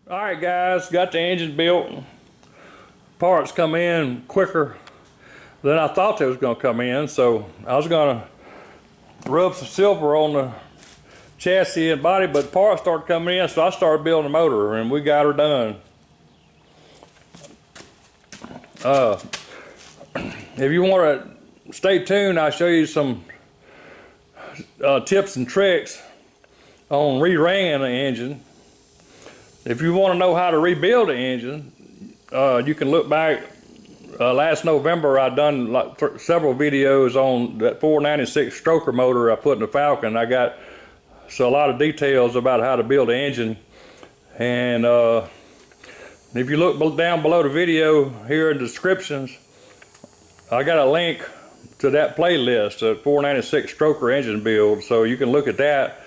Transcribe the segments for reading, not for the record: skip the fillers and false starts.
Alright guys, got the engine built. Parts come in quicker than I thought they was going to come in, so I was going to rub some silver on the chassis and body, but parts started coming in, so I started building the motor and we got her done. If you want to stay tuned, I'll show you some tips and tricks on re-ringing the engine. If you want to know how to rebuild the engine, you can look back. Last November I done like several videos on that 496 stroker motor I put in the Falcon. I got a lot of details about how to build the engine, and if you look down below the video here in the descriptions, I got a link to that playlist, the 496 stroker engine build, so you can look at that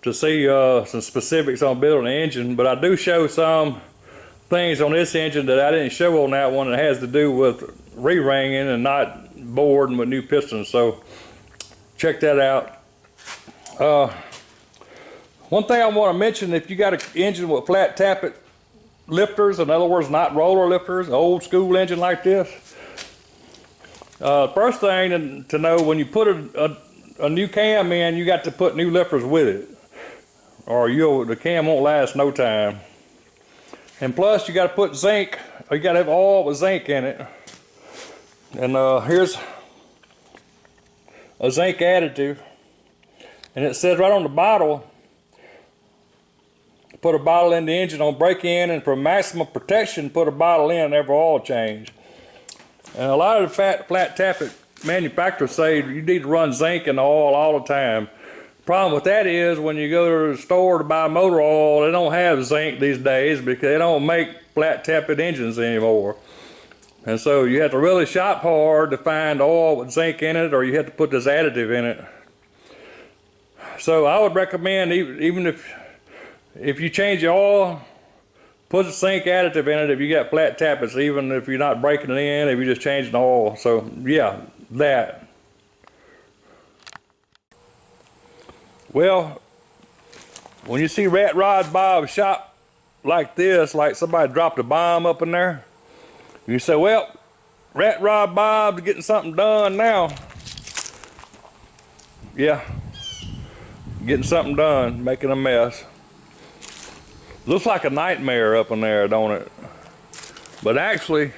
to see some specifics on building the engine. But I do show some things on this engine that I didn't show on that one that has to do with re-ringing and not boarding with new pistons, so check that out. One thing I want to mention, if you got an engine with flat tappet lifters, in other words not roller lifters, an old school engine like this, first thing to know, when you put a new cam in, you got to put new lifters with it, or the cam won't last no time. And plus you got to put zinc, or you got to have oil with zinc in it. And here's a zinc additive, and it says right on the bottle, put a bottle in the engine on break-in, and for maximum protection put a bottle in every oil change. And a lot of the flat tappet manufacturers say you need to run zinc in the oil all the time. Problem with that is, when you go to the store to buy motor oil, they don't have zinc these days because they don't make flat tappet engines anymore. And so you have to really shop hard to find oil with zinc in it, or you have to put this additive in it. So I would recommend, even if you change your oil, put a zinc additive in it if you got flat tappets, even if you're not breaking it in, if you're just changing the oil. So yeah, that. Well, when you see Rat Rod Bob's shop like this, like somebody dropped a bomb up in there, you say, well, Rat Rod Bob's getting something done now. Yeah, getting something done, making a mess. Looks like a nightmare up in there, don't it? But actually,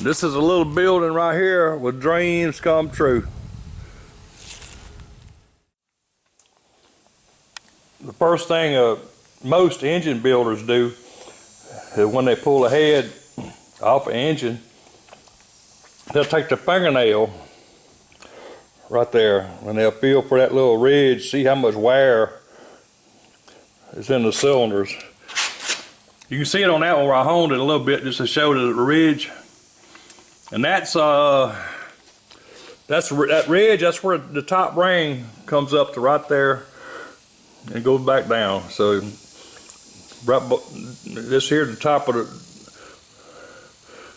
this is a little building right here with dreams come true. The first thing most engine builders do is, when they pull a head off an engine, they'll take their fingernail right there and they'll feel for that little ridge, see how much wear is in the cylinders. You can see it on that one where I honed it a little bit just to show the ridge. And that ridge, that's where the top ring comes up to right there and goes back down. So right this here, the top of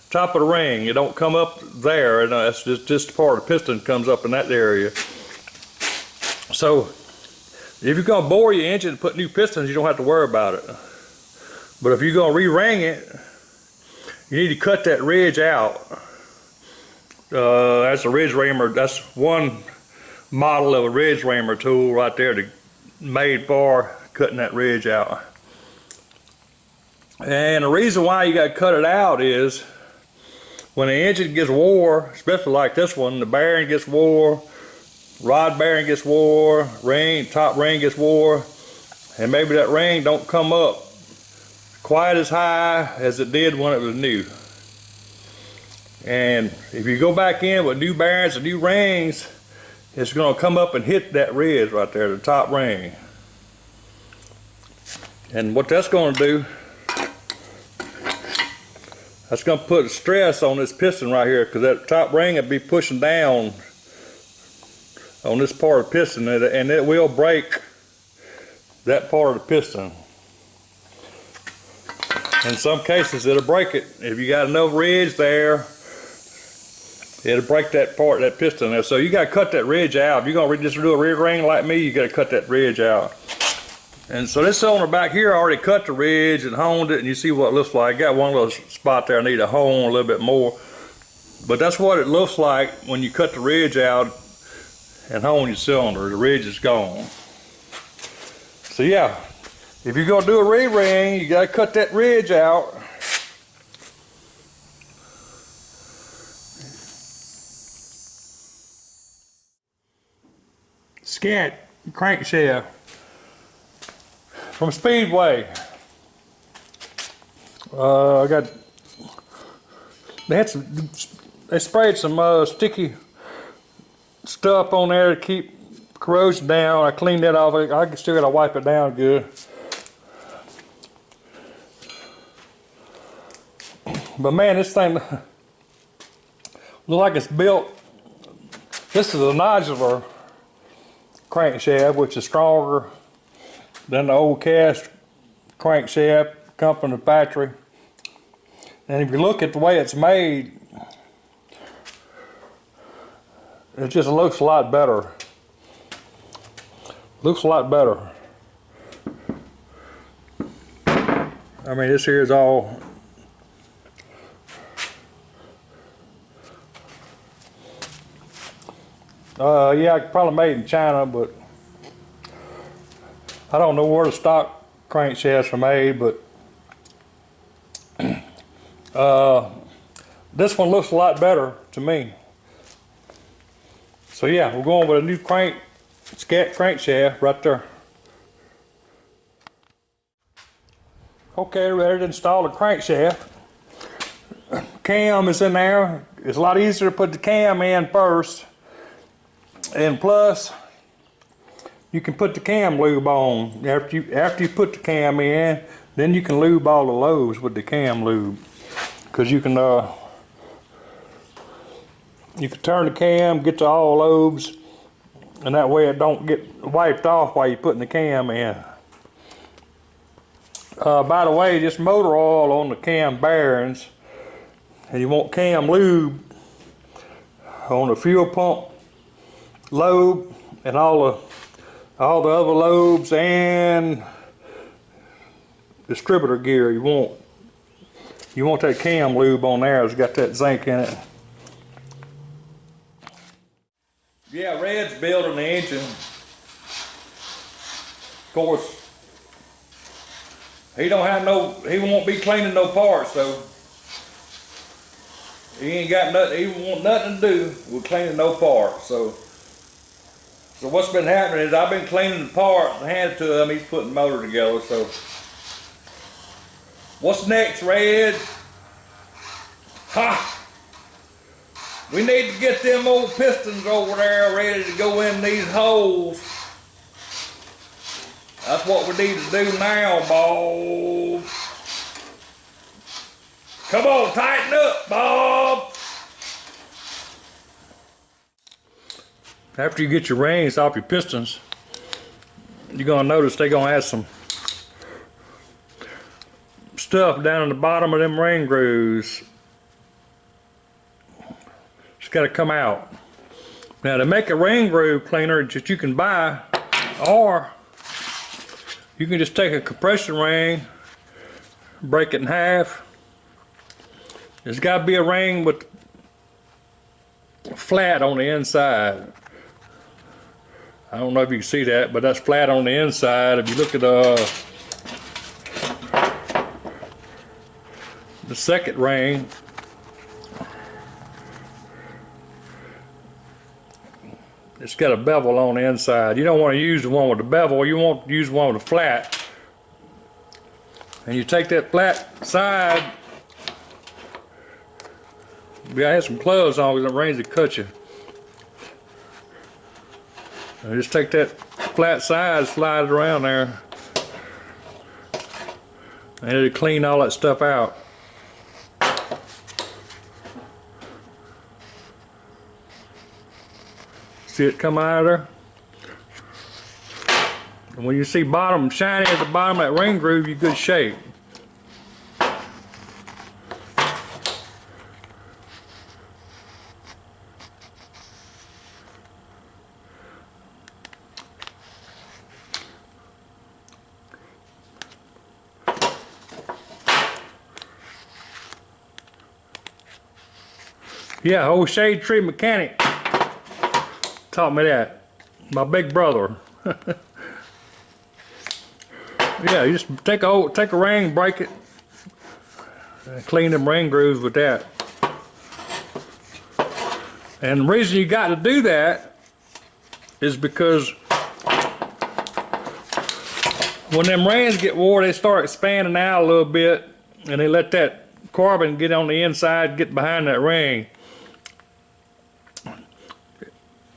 the ring, it don't come up there, and that's just part of the piston comes up in that area. So if you're going to bore your engine and put new pistons, you don't have to worry about it. But if you're going to re-ring it, you need to cut that ridge out. That's a ridge rammer. That's one model of a ridge rammer tool right there, made for cutting that ridge out. And the reason why you got to cut it out is, when the engine gets wore, especially like this one, the bearing gets wore, rod bearing gets wore, top ring gets wore, and maybe that ring don't come up quite as high as it did when it was new. And if you go back in with new bearings and new rings, it's going to come up and hit that ridge right there, the top ring. And what that's going to do, that's going to put stress on this piston right here, because that top ring will be pushing down on this part of the piston, and it will break that part of the piston. In some cases it'll break it. If you got enough ridge there, it'll break that part, that piston there. So you got to cut that ridge out. If you're going to just do a rear ring like me, you got to cut that ridge out. And so this cylinder back here, I already cut the ridge and honed it, and you see what it looks like. Got one little spot there I need to hone a little bit more. But that's what it looks like when you cut the ridge out and hone your cylinder. The ridge is gone. So yeah, if you're gonna do a re-ring, you gotta cut that ridge out. Scat crankshaft from Speedway. They sprayed some sticky stuff on there to keep corrosion down. I cleaned that off. I still gotta wipe it down good. But man, this thing looks like it's built. This is a nodular crankshaft, which is stronger than the old cast crankshaft come from the factory. And if you look at the way it's made, it just looks a lot better. Looks a lot better. I mean, this here is all yeah, probably made in China, but I don't know where the stock crankshafts are made, but this one looks a lot better to me. So yeah, we're going with a new Scat crankshaft right there. Okay, ready to install the crankshaft. Cam is in there. It's a lot easier to put the cam in first. And plus, you can put the cam lube on. After you put the cam in, then you can lube all the lobes with the cam lube. Because you can turn the cam, get to all lobes, and that way it don't get wiped off while you're putting the cam in. By the way, just motor oil on the cam bearings, and you want cam lube on the fuel pump lobe and all the other lobes and distributor gear. You want that cam lube on there. It's got that zinc in it. Yeah, Red's building the engine. Of course, he won't be cleaning no parts though. He ain't got nothing, he won't nothing to do with cleaning no parts. So what's been happening is I've been cleaning the part and handed it to him. He's putting the motor together. So what's next, Red? Ha! We need to get them old pistons over there ready to go in these holes. That's what we need to do now, Bob. Come on, tighten up, Bob. After you get your rings off your pistons, you're gonna notice they're gonna have some stuff down in the bottom of them ring grooves. It's gotta come out. Now to make a ring groove cleaner that you can buy, or you can just take a compression ring, break it in half. There's gotta be a ring with flat on the inside. I don't know if you can see that, but that's flat on the inside. If you look at the second ring, it's got a bevel on the inside. You don't want to use the one with the bevel, you want to use one with the flat. And you take that flat side, you gotta have some gloves on because the rings will cut you. And just take that flat side, slide it around there, and it'll clean all that stuff out. See it come out of there? And when you see bottom shiny at the bottom of that ring groove, you're good shape. Yeah, old shade tree mechanic taught me that. My big brother. Yeah, you just take a ring, break it, and clean them ring grooves with that. And the reason you got to do that is because when them rings get wore, they start expanding out a little bit, and they let that carbon get on the inside, get behind that ring.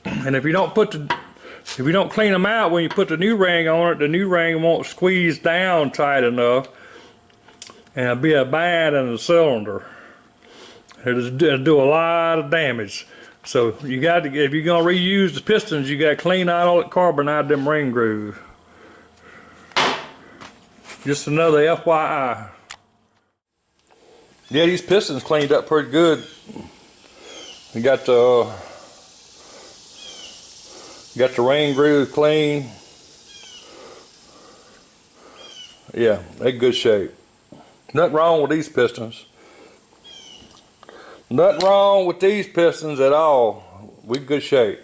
And if you don't clean them out when you put the new ring on it, the new ring won't squeeze down tight enough, and it'll be a bind in the cylinder. It'll do a lot of damage. So you got to, if you're gonna reuse the pistons, you got to clean out all that carbon out of them ring grooves. Just another FYI. Yeah, these pistons cleaned up pretty good. We got the ring groove clean. Yeah, they're in good shape. Nothing wrong with these pistons. Nothing wrong with these pistons at all. We in good shape.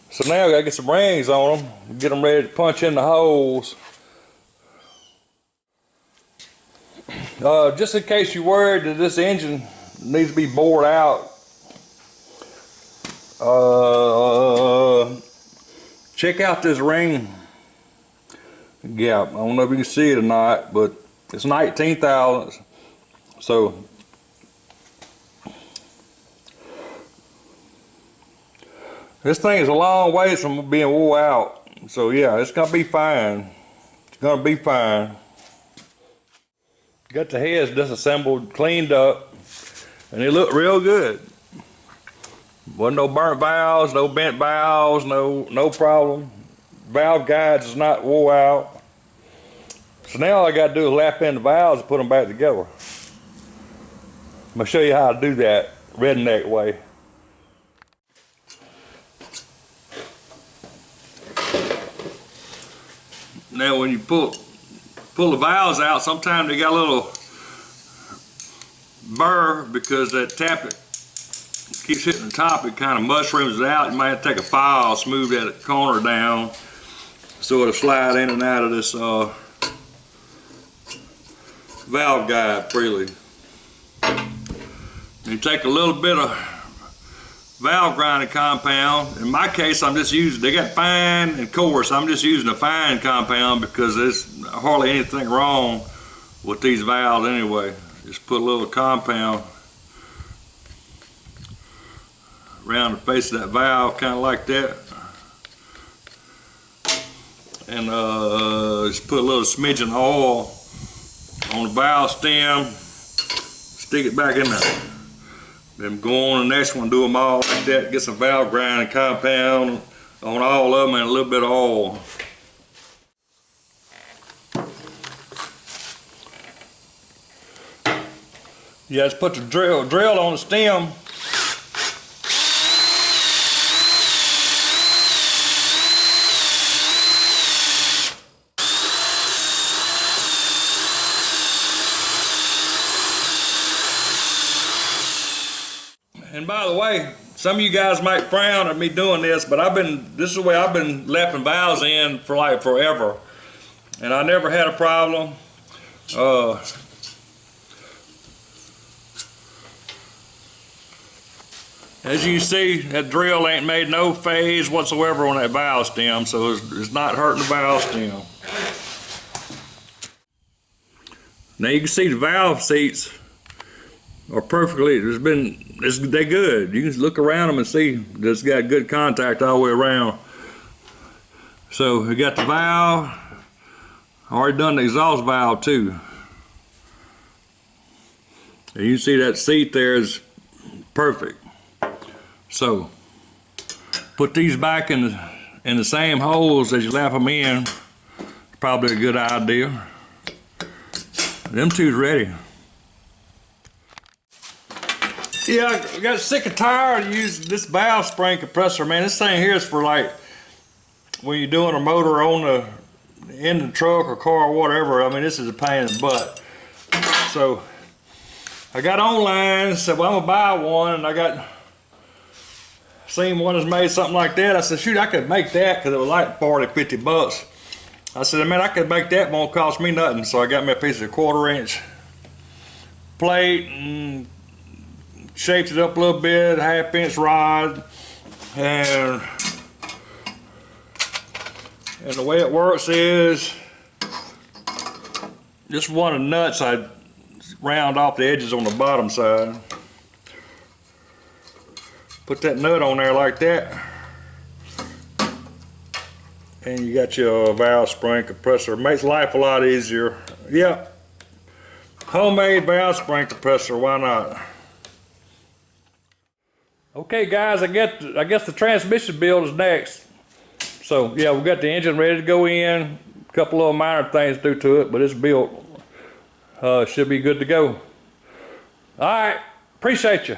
So now we gotta get some rings on them, get them ready to punch in the holes. Just in case you're worried that this engine needs to be bored out, check out this ring gap. I don't know if you can see it or not, but it's 19 thousandths. So this thing is a long ways from being wore out. So yeah, it's gonna be fine. It's gonna be fine. Got the heads disassembled, cleaned up, and they look real good. Wasn't no burnt valves, no bent valves, no problem. Valve guides is not wore out. So now all I got to do is lap in the valves and put them back together. I'm gonna show you how to do that redneck way. Now when you pull the valves out, sometimes they got a little burr because that tappet keeps hitting the top. It kind of mushrooms it out. You might have to take a file, smooth that corner down so it'll slide in and out of this valve guide freely. You take a little bit of valve grinding compound. In my case, I'm just using, they got fine and coarse. I'm just using a fine compound because there's hardly anything wrong with these valves anyway. Just put a little compound around the face of that valve, kind of like that. And just put a little smidgen of oil on the valve stem, stick it back in there. Then go on the next one, do them all like that, get some valve grinding compound on all of them and a little bit of oil. Yeah, just put the drill on the stem. And by the way, some of you guys might frown at me doing this, but this is the way I've been lapping valves in for like forever. And I never had a problem. As you see, that drill ain't made no phase whatsoever on that valve stem, so it's not hurting the valve stem. Now you can see the valve seats are perfectly, they're good. You can look around them and see it's got good contact all the way around. So we got the valve, already done the exhaust valve too. And you can see that seat there is perfect. So put these back in the same holes as you lap them in. Probably a good idea. Them two's ready. Yeah, I got sick and tired of using this valve spring compressor, man. This thing here is for like when you're doing a motor in the truck or car or whatever. I mean, this is a pain in the butt. So I got online, said, well, I'm gonna buy one, and I got seen one that's made something like that. I said, shoot, I could make that, because it was like 40, 50 bucks. I said, man, I could make that, won't cost me nothing. So I got me a piece of 1/4 inch plate and shaped it up a little bit, 1/2 inch rod, and the way it works is just one of the nuts I round off the edges on the bottom side. Put that nut on there like that, and you got your valve spring compressor. Makes life a lot easier. Yep, homemade valve spring compressor, why not? Okay guys, I guess the transmission build is next. So yeah, we've got the engine ready to go in. A couple of minor things to do to it, but it's built. Should be good to go. All right, appreciate you.